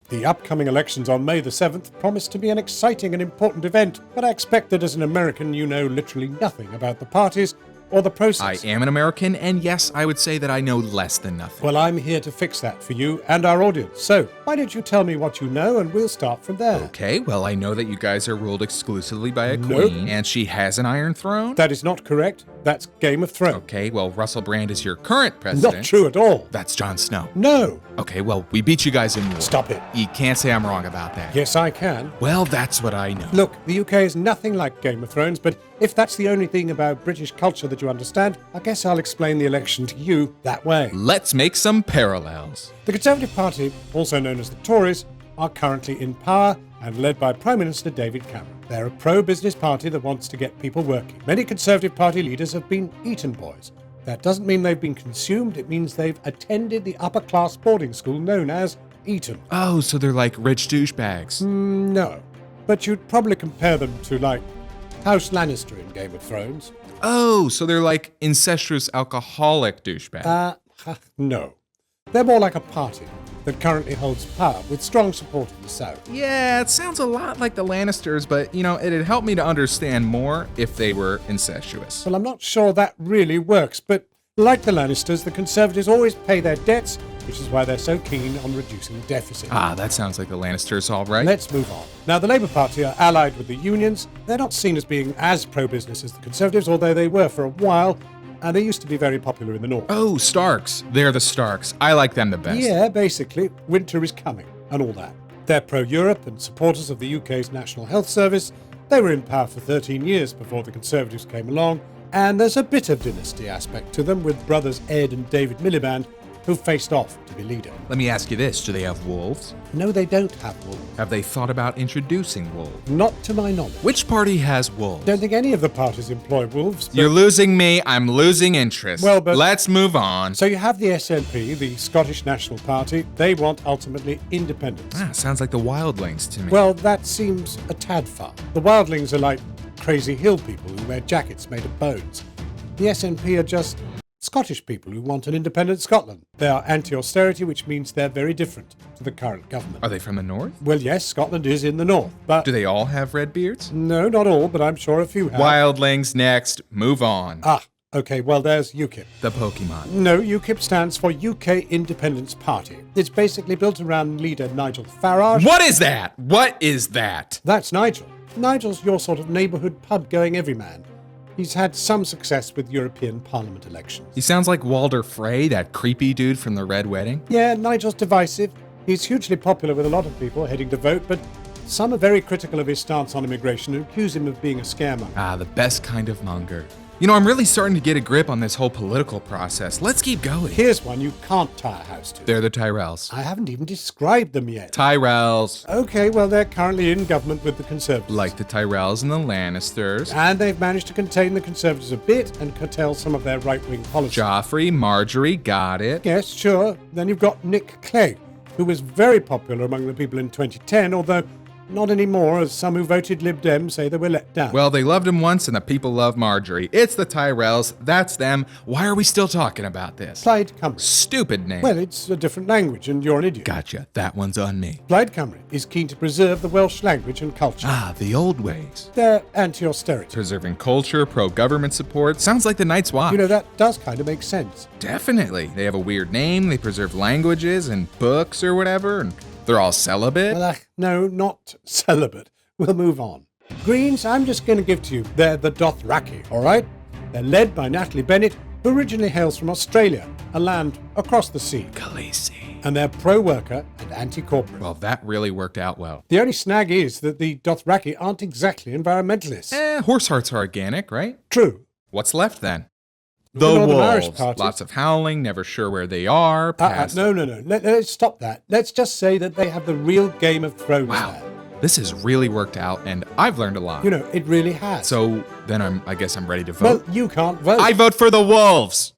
The upcoming elections on May the 7th promise to be an exciting and important event, but I expect that as an American you know literally nothing about the parties or the process. I am an American, and yes, I would say that I know less than nothing. Well, I'm here to fix that for you and our audience. So, why don't you tell me what you know and we'll start from there. Okay, well, I know that you guys are ruled exclusively by a Nope. queen, and she has an Iron Throne. That is not correct. That's Game of Thrones. Okay, well, Russell Brand is your current president. Not true at all. That's Jon Snow. No. Okay, well, we beat you guys in war. Stop it. You can't say I'm wrong about that. Yes, I can. Well, that's what I know. Look, the UK is nothing like Game of Thrones, but if that's the only thing about British culture that you understand, I guess I'll explain the election to you that way. Let's make some parallels. The Conservative Party, also known as the Tories, are currently in power and led by Prime Minister David Cameron. They're a pro-business party that wants to get people working. Many Conservative Party leaders have been Eton boys. That doesn't mean they've been consumed, it means they've attended the upper-class boarding school known as Eton. Oh, so they're like rich douchebags. No, but you'd probably compare them to, like, House Lannister in Game of Thrones. Oh, so they're like incestuous alcoholic douchebags. No. They're more like a party that currently holds power with strong support in the South. Yeah, it sounds a lot like the Lannisters, but, you know, it'd help me to understand more if they were incestuous. Well, I'm not sure that really works, but like the Lannisters, the Conservatives always pay their debts, which is why they're so keen on reducing the deficit. Ah, that sounds like the Lannisters, all right. Let's move on. Now, the Labour Party are allied with the unions. They're not seen as being as pro-business as the Conservatives, although they were for a while, and they used to be very popular in the North. Oh, Starks. They're the Starks. I like them the best. Yeah, basically. Winter is coming, and all that. They're pro-Europe and supporters of the UK's National Health Service. They were in power for 13 years before the Conservatives came along, and there's a bit of dynasty aspect to them with brothers Ed and David Miliband, who faced off to be leader. Let me ask you this. Do they have wolves? No, they don't have wolves. Have they thought about introducing wolves? Not to my knowledge. Which party has wolves? Don't think any of the parties employ wolves. You're losing me. I'm losing interest. Well, but- Let's move on. So you have the SNP, the Scottish National Party. They want ultimately independence. Sounds like the Wildlings to me. Well, that seems a tad far. The Wildlings are like crazy hill people who wear jackets made of bones. The SNP are just Scottish people who want an independent Scotland. They are anti-austerity, which means they're very different to the current government. Are they from the north? Well, yes, Scotland is in the north, but... Do they all have red beards? No, not all, but I'm sure a few have. Wildlings next. Move on. Okay, well, there's UKIP. The Pokemon. No, UKIP stands for UK Independence Party. It's basically built around leader Nigel Farage. What is that? What is that? That's Nigel. Nigel's your sort of neighbourhood pub-going everyman. He's had some success with European Parliament elections. He sounds like Walder Frey, that creepy dude from the Red Wedding. Yeah, Nigel's divisive. He's hugely popular with a lot of people heading to vote, but some are very critical of his stance on immigration and accuse him of being a scaremonger. The best kind of monger. You know, I'm really starting to get a grip on this whole political process. Let's keep going. Here's one you can't tie a house to. They're the Tyrells. I haven't even described them yet. Tyrells. Okay, well, they're currently in government with the Conservatives. Like the Tyrells and the Lannisters. And they've managed to contain the Conservatives a bit and curtail some of their right-wing policies. Joffrey, Marjorie, got it. Yes, sure. Then you've got Nick Clegg, who was very popular among the people in 2010, although not anymore, as some who voted Lib Dem say they were let down. Well, they loved him once and the people love Marjorie. It's the Tyrells. That's them. Why are we still talking about this? Plaid Cymru. Stupid name. Well, it's a different language and you're an idiot. Gotcha. That one's on me. Plaid Cymru is keen to preserve the Welsh language and culture. The old ways. They're anti-austerity. Preserving culture, pro-government support. Sounds like the Night's Watch. You know, that does kind of make sense. Definitely. They have a weird name. They preserve languages and books or whatever, and they're all celibate. Well, no, not celibate. We'll move on. Greens, I'm just going to give to you. They're the Dothraki, all right? They're led by Natalie Bennett, who originally hails from Australia, a land across the sea. Khaleesi. And they're pro-worker and anti-corporate. Well, that really worked out well. The only snag is that the Dothraki aren't exactly environmentalists. Horse hearts are organic, right? True. What's left then? The Northern Irish wolves. Party. Lots of howling, never sure where they are. No. Let's stop that. Let's just say that they have the real Game of Thrones there. This has really worked out, and I've learned a lot. You know, it really has. So then I guess I'm ready to vote. Well, you can't vote. I vote for the wolves!